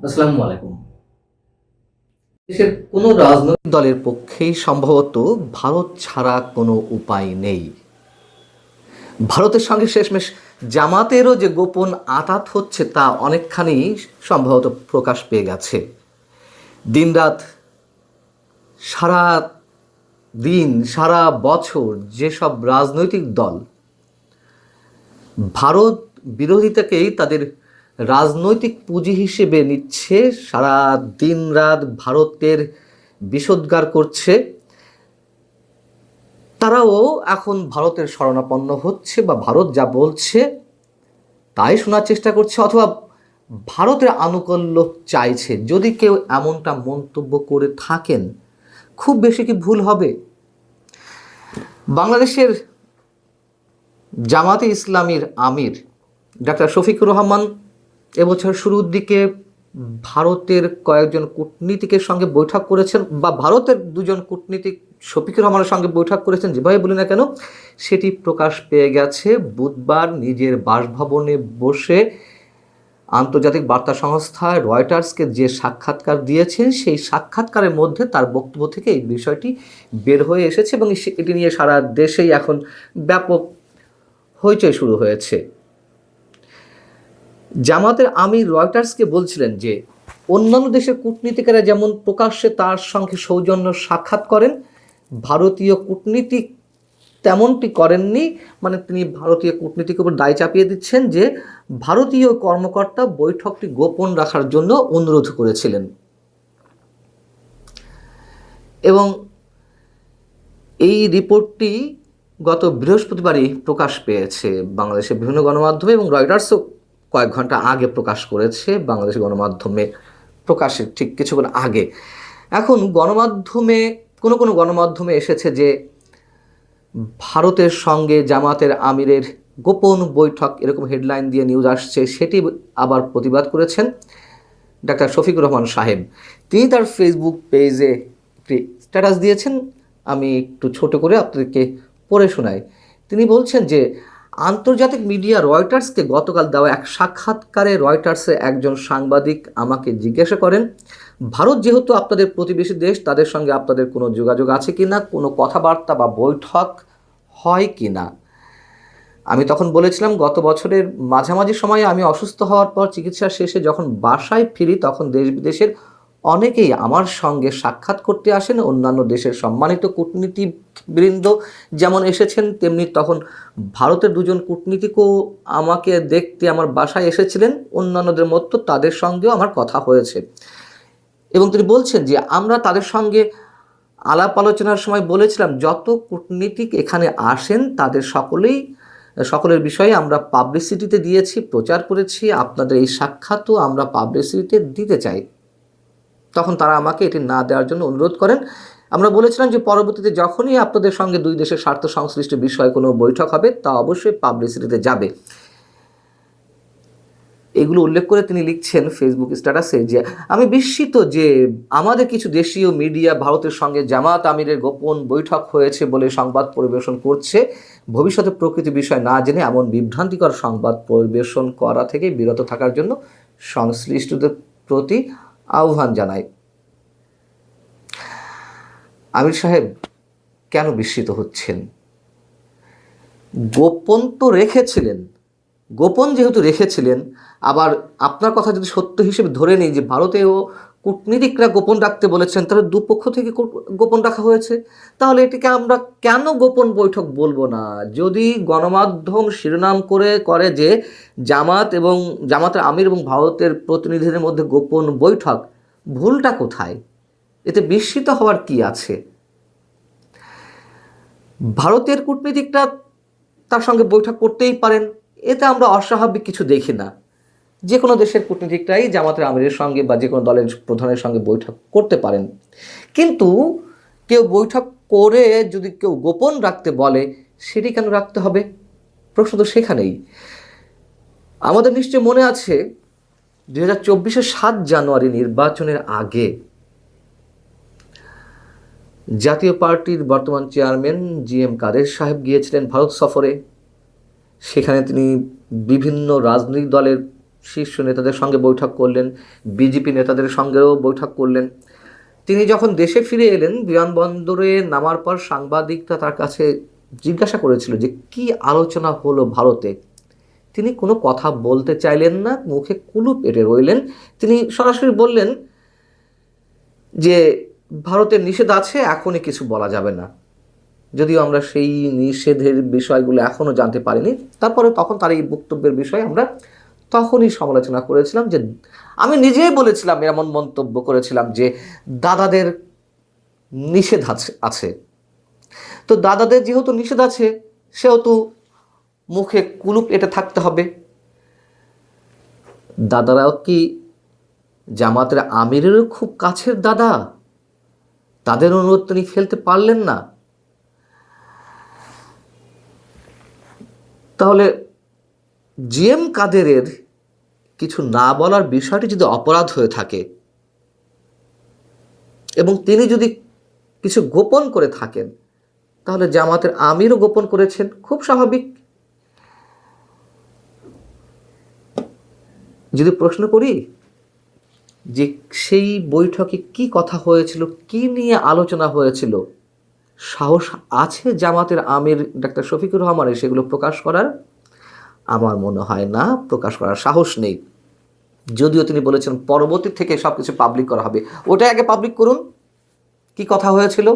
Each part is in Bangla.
আসসালামু আলাইকুম। দেশের কোনো রাজনৈতিক দলের পক্ষেই সম্ভবত ভারত ছাড়া কোনো উপায় নেই। ভারতের সঙ্গে শেষমেশ জামাতেরও যে গোপন আঁতাত হচ্ছে তা অনেকখানি সম্ভবত প্রকাশ পেয়ে গেছে। দিনরাত, সারা দিন, সারা বছর যেসব রাজনৈতিক দল ভারত বিরোধিতাকেই তাদের রাজনৈতিক পুঁজি হিসেবে নিচ্ছে, সারা দিন রাত ভারতের বিষোদ্গার করছে, তারাও এখন ভারতের শরণাপন্ন হচ্ছে বা ভারত যা বলছে তাই শোনার চেষ্টা করছে, অথবা ভারতের আনুকূল্য চাইছে। যদি কেউ এমনটা মন্তব্য করে থাকেন, খুব বেশি কি ভুল হবে? বাংলাদেশের জামাতে ইসলামীর আমির ডাক্তার শফিকুর রহমান এবছর শুরুর দিকে ভারতের কয়েকজন কূটনীতিকের সঙ্গে বৈঠক করেছেন, বা ভারতের দুজন কূটনীতিক শফিকুর রহমানের সঙ্গে বৈঠক করেছেন, যেভাবে বলি না কেন, সেটি প্রকাশ পেয়ে গেছে বুধবার নিজের বাসভবনে বসে আন্তর্জাতিক বার্তা সংস্থা রয়টার্সকে যে সাক্ষাৎকার দিয়েছেন, সেই সাক্ষাৎকারের মধ্যে তার বক্তব্য থেকে এই বিষয়টি বের হয়ে এসেছে এবং এটি নিয়ে সারা দেশেই এখন ব্যাপক হইচই শুরু হয়েছে। জামাতের আমির রয়টার্সকে বলছিলেন যে অন্যান্য দেশের কূটনীতিকেরা যেমন প্রকাশ্যে তার সঙ্গে সৌজন্য সাক্ষাৎ করেন, ভারতীয় কূটনীতিক তেমনটি করেননি। মানে তিনি ভারতীয় কূটনীতিকের উপর দায় চাপিয়ে দিচ্ছেন যে ভারতীয় কর্মকর্তা বৈঠকটি গোপন রাখার জন্য অনুরোধ করেছিলেন। এবং এই রিপোর্টটি গত বৃহস্পতিবারই প্রকাশ পেয়েছে বাংলাদেশের বিভিন্ন গণমাধ্যমে, এবং রয়টার্সও কয়েক ঘন্টা আগে প্রকাশ করেছে বাংলাদেশের গণমাধ্যমে প্রকাশের ঠিক কিছুক্ষণ আগে। এখন গণমাধ্যমে কোনো গণমাধ্যমে এসেছে যে ভারতের সঙ্গে জামাতের আমিরের গোপন বৈঠক, এরকম হেডলাইন দিয়ে নিউজ আসছে। সেটি আবার প্রতিবাদ করেছেন ডাক্তার শফিকুর রহমান সাহেব। তিনি তার ফেসবুক পেজে একটি স্ট্যাটাস দিয়েছেন, আমি একটু ছোট করে আপনাদেরকে পড়ে শোনাই। তিনি বলছেন যে আন্তর্জাতিক মিডিয়া রয়টার্সকে গতকাল দেওয়া এক সাক্ষাৎকারে রয়টার্সের একজন সাংবাদিক আমাকে জিজ্ঞাসা করেন, ভারত যেহেতু আপনাদের প্রতিবেশী দেশ, তাদের সঙ্গে আপনাদের কোনো যোগাযোগ আছে কি না, কোনো কথাবার্তা বা বৈঠক হয় কি না। আমি তখন বলেছিলাম, গত বছরের মাঝামাঝি সময়ে আমি অসুস্থ হওয়ার পর চিকিৎসা শেষে যখন বাসায় ফিরি, তখন দেশ বিদেশের অনেকেই আমার সঙ্গে সাক্ষাৎ করতে আসেন। অন্যান্য দেশের সম্মানিত কূটনীতিবৃন্দ যেমন এসেছেন, তেমনি তখন ভারতের দুজন কূটনীতিকও আমাকে দেখতে আমার বাসায় এসেছিলেন। অন্যান্যদের মতো তাদের সঙ্গেও আমার কথা হয়েছে। এবং তিনি বলছেন যে আমরা তাদের সঙ্গে আলাপ আলোচনার সময় বলেছিলাম, যত কূটনীতিক এখানে আসেন তাদের সকলের বিষয়ে আমরা পাবলিসিটিতে দিয়েছি, প্রচার করেছি। আপনাদের এই সাক্ষাৎও আমরা পাবলিসিটিতে দিতে চাই। তখন তারা আমাকে এটি না দেওয়ার জন্য অনুরোধ করেন। আমরা বলেছিলাম যে পরবর্তীতে যখনই আপনাদের সঙ্গে দুই দেশের স্বার্থ সংশ্লিষ্ট বিষয়ে কোনো বৈঠক হবে, তা অবশ্যই পাবলিসিটিতে যাবে। এগুলো উল্লেখ করে তিনি লিখছেন ফেসবুক স্ট্যাটাসে যে আমি বিস্মিত যে আমাদের কিছু দেশীয় মিডিয়া ভারতের সঙ্গে জামাত আমিরের গোপন বৈঠক হয়েছে বলে সংবাদ পরিবেশন করছে। ভবিষ্যতে প্রকৃতি বিষয় না জেনে এমন বিভ্রান্তিকর সংবাদ পরিবেশন করা থেকে বিরত থাকার জন্য সংশ্লিষ্টদের প্রতি আহ্বান জানাই। আমির সাহেব কেন বিস্মিত হচ্ছেন? গোপন তো রেখেছিলেন। গোপন যেহেতু রেখেছিলেন, আবার আপনার কথা যদি সত্য হিসেবে ধরে নিই যে ভারতেও কূটনীতিকরা গোপন রাখতে বলেছেন, তাহলে দুপক্ষ থেকে গোপন রাখা হয়েছে, তাহলে এটিকে আমরা কেন গোপন বৈঠক বলবো না? যদি গণমাধ্যম শিরোনাম করে যে জামাতের আমির এবং ভারতের প্রতিনিধিদের মধ্যে গোপন বৈঠক, ভুলটা কোথায়? এতে বিস্মিত হওয়ার কি আছে? ভারতের কূটনীতিকরা তার সঙ্গে বৈঠক করতেই পারেন, এতে আমরা অস্বাভাবিক কিছু দেখি না। যে কোনো দেশের কূটনীতিকরাই জামাতের আমিরের সঙ্গে বা যে কোনো দলের প্রধানের সঙ্গে বৈঠক করতে পারেন। কিন্তু কেউ বৈঠক করে যদি কেউ গোপন রাখতে বলে, সেটি কেন রাখতে হবে? প্রশ্ন তো সেখানেই। আমাদের নিশ্চয় মনে আছে 2024-এর 7 জানুয়ারি নির্বাচনের আগে জাতীয় পার্টির বর্তমান চেয়ারম্যান GM কাদের সাহেব গিয়েছিলেন ভারত সফরে। সেখানে তিনি বিভিন্ন রাজনৈতিক দলের শীর্ষ নেতাদের সঙ্গে বৈঠক করলেন, বিজেপি নেতাদের সঙ্গেও বৈঠক করলেন। তিনি যখন দেশে ফিরে এলেন, বিমানবন্দরে নামার পর সাংবাদিকরা তার কাছে জিজ্ঞাসা করেছিল যে কী আলোচনা হলো ভারতে। তিনি কোনো কথা বলতে চাইলেন না, মুখে কুলুপ এঁটে রইলেন। তিনি সরাসরি বললেন যে ভারতের নিষেধ আছে, এখনই কিছু বলা যাবে না। যদিও আমরা সেই নিষেধের বিষয়গুলো এখনও জানতে পারিনি, তারপরে তখন তার এই বক্তব্যের বিষয়ে আমরা তখনই সমালোচনা করেছিলাম, যে আমি নিজেই বলেছিলাম, এমন মন্তব্য করেছিলাম যে দাদাদের নিষেধ আছে। তো দাদাদের যেহেতু নিষেধ আছে, সেহেতু মুখে কুলুপ এঁটে থাকতে হবে। দাদারাও কি জামাতের আমিরেরও খুব কাছের দাদা? তাদের অনুরোধ তিনি ফেলতে পারলেন না। তাহলে জিএম কাদেরের কিছু না বলার বিষয়টি যদি অপরাধ হয়ে থাকে এবং তিনি যদি কিছু গোপন করে থাকেন, তাহলে জামাতের আমিরও গোপন করেছেন, খুব স্বাভাবিক। যদি প্রশ্ন করি যে সেই বৈঠকে কি কথা হয়েছিল, কি নিয়ে আলোচনা হয়েছিল, সাহস আছে জামাতের আমির ডাক্তার শফিকুর রহমানের সেগুলো প্রকাশ করার? আমার মনে হয় না, প্রকাশ করার সাহস নেই। যদিও তিনি বলেছেন পরবর্তী থেকে সব কিছু পাবলিক করা হবে, ওটা আগে পাবলিক করুন, কি কথা হয়েছিল।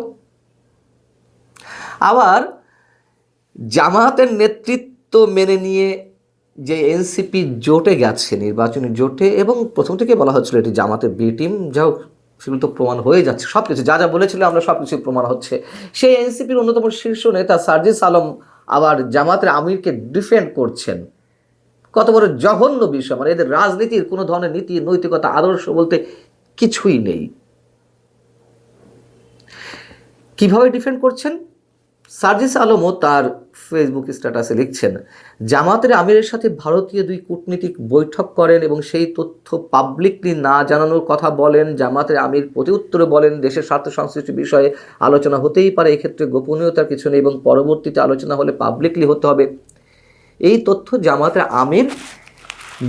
আবার জামাতের নেতৃত্ব মেনে নিয়ে যে এনসিপি জোটে গেছে, নির্বাচনী জোটে, এবং প্রথম থেকে বলা হচ্ছিল এটি জামাতের বি টিম, যাও সেগুলো তো প্রমাণ হয়ে যাচ্ছে, সব কিছু যা যা বলেছিল আমরা সব কিছু প্রমাণ হচ্ছে। সেই এনসিপির অন্যতম শীর্ষ নেতা সার্জিস আলম আবার জামাতের আমিরকে ডিফেন্ড করছেন। কত বড় জঘন্য বিষয়! মানে এদের রাজনীতির কোনো ধরনের নীতি, নৈতিকতা, আদর্শ বলতে কিছুই নেই। কিভাবে ডিফেন্ড করছেন? সার্জিস আলমও তার ফেসবুক স্ট্যাটাসে লিখছেন, জামাতের আমিরের সাথে ভারতীয় দুই কূটনীতিক বৈঠক করেন এবং সেই তথ্য পাবলিকলি না জানানোর কথা বলেন। জামাতের আমির প্রতি উত্তরে বলেন, দেশের স্বার্থ সংশ্লিষ্ট বিষয়ে আলোচনা হতেই পারে, এক্ষেত্রে গোপনীয়তার কিছু নেই এবং পরবর্তীতে আলোচনা হলে পাবলিকলি হতে হবে। এই তথ্য জামাতের আমির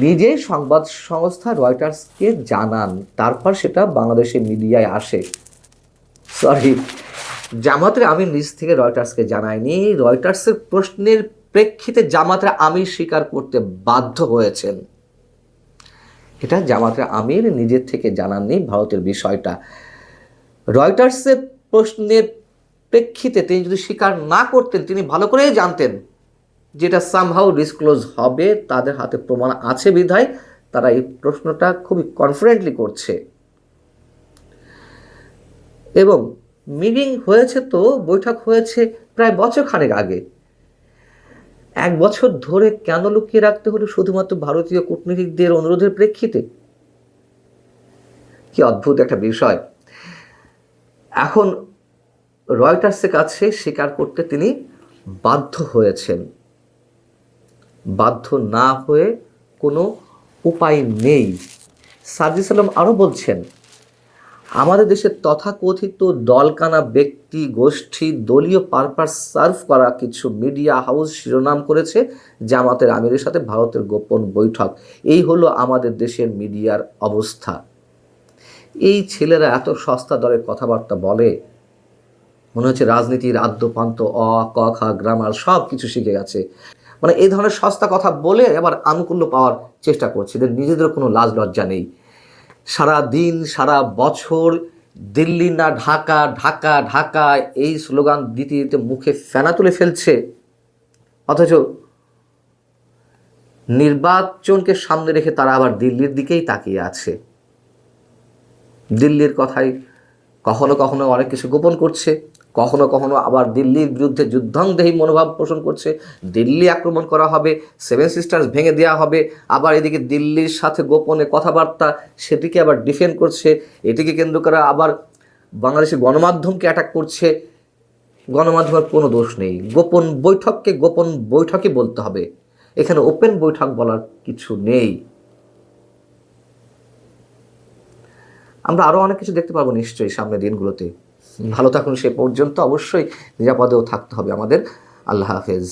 নিজেই সংবাদ সংস্থা রয়টার্সকে জানান, তারপর সেটা বাংলাদেশের মিডিয়ায় আসে। সরি, জামাতের আমির নিজ থেকে রয়টার্সকে জানায়নি। রয়টার্সের প্রশ্নের প্রেক্ষিতে জামাতের আমির স্বীকার করতে বাধ্য হয়েছেন। এটা জামাতের আমির নিজের থেকে জানাননি ভারতের বিষয়টা। রয়টার্সের প্রশ্নের প্রেক্ষিতে তিনি যদি স্বীকার না করতেন, তিনি ভালো করেই জানতেন যেটা সামহাউ ডিসক্লোজ হবে, তাদের হাতে প্রমাণ আছে বিধায় তারা এই প্রশ্নটা খুবই কনফিডেন্টলি করছে। এবং মিটিং হয়েছে, তো বৈঠক হয়েছে প্রায় বছরখানেক আগে। 1 বছর ধরে কেন লুকিয়ে রাখতে হলো শুধুমাত্র ভারতীয় কূটনীতিকদের অনুরোধের প্রেক্ষিতে? কি অদ্ভুত একটা বিষয়। এখন রয়টার্সের কাছে স্বীকার করতে তিনি বাধ্য হয়েছেন। বাধ্য না হয়ে কোনো উপায় নেই। সার্জিস আলম আরও বলছেন, আমাদের দেশের তথাকথিত দলকানা ব্যক্তি গোষ্ঠী দলীয় পারপাস সার্ভ করা কিছু মিডিয়া হাউস শিরোনাম করেছে জামাতের আমিরের সাথে ভারতের গোপন বৈঠক। এই হলো আমাদের দেশের মিডিয়ার অবস্থা। এই ছেলেরা এত সস্তা দরের কথাবার্তা বলে, মনে হচ্ছে রাজনীতির আদ্যপান্ত অ ক খ গ্রামার সব কিছু শিখে গেছে। মানে এই ধরনের সস্তা কথা বলে আবার আনুকূল্য পাওয়ার চেষ্টা করছে, এদের নিজেদের কোনো লাজ লজ্জা নেই। সারা দিন সারা বছর দিল্লি না ঢাকা, ঢাকা ঢাকা এই স্লোগান দিতে দিতে মুখে ফেনা তুলে ফেলছে, অথচ নির্বাচনকে সামনে রেখে তারা আবার দিল্লির দিকেই তাকিয়ে আছে। দিল্লির কথাই কখনো কখনো অনেক কিছু গোপন করছে, কখনো কখনো আবার দিল্লির বিরুদ্ধে যুদ্ধংদেহী মনোভাব পোষণ করছে। দিল্লি আক্রমণ করা হবে, 7 সিস্টার্স ভেঙে দেওয়া হবে, আবার এদিকে দিল্লির সাথে গোপনে কথাবার্তা, সেটিকে আবার ডিফেন্ড করছে। এটিকে কেন্দ্র করে আবার বাংলাদেশের গণমাধ্যমকে অ্যাটাক করছে। গণমাধ্যমের কোনো দোষ নেই, গোপন বৈঠককে গোপন বৈঠকই বলতে হবে, এখানে ওপেন বৈঠক বলার কিছু নেই। আমরা আরও অনেক কিছু দেখতে পারবো নিশ্চয়ই সামনের দিনগুলোতে। ভালো থাকুন সে পর্যন্ত, অবশ্যই নিরাপদেও থাকতে হবে আমাদের। আল্লাহ হাফেজ।